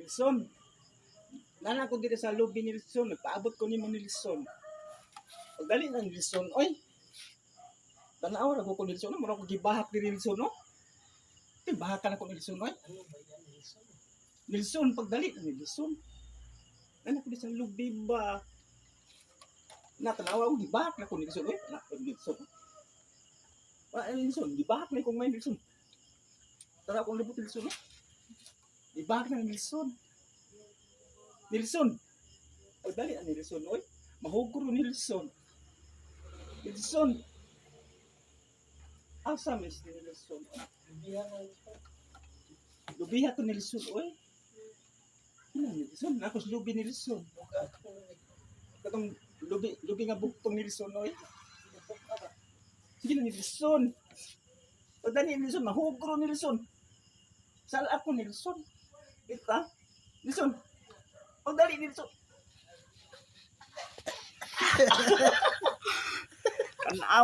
Nilson. Nana ko dito sa lobby ni Nilson. Nagpaabot ko ni mo Nilson. Pagdali na Nilson. Oy. Tanaw ra ko Nilson. Mura ko gibahak ni Nilson no. Bahak ka na ko Nilson oy. Nilson pagdali na Nilson. Nana ko dito sa lobby ba. Natanawa ko gibahak na ko Nilson oy. Nilson. Nilson, gibahak na ko ngayon Nilson. Tara akong libot Nilson no. Gibahak na Nilson. Nilson. Pagdali na Nilson oy. Mahugro Nilson. Nilson. Asa mis ni Nilson? Lubiha to Nilson oy. Ina Nilson, ako sa lubi ni Nilson. Katong lubi nga buktong Nilson oy. Sige na Nilson. Pagdali Nilson, mahugro Nilson. Sal ako Nilson. Ita. Nilson. Pagdali Nilson. Kanaw.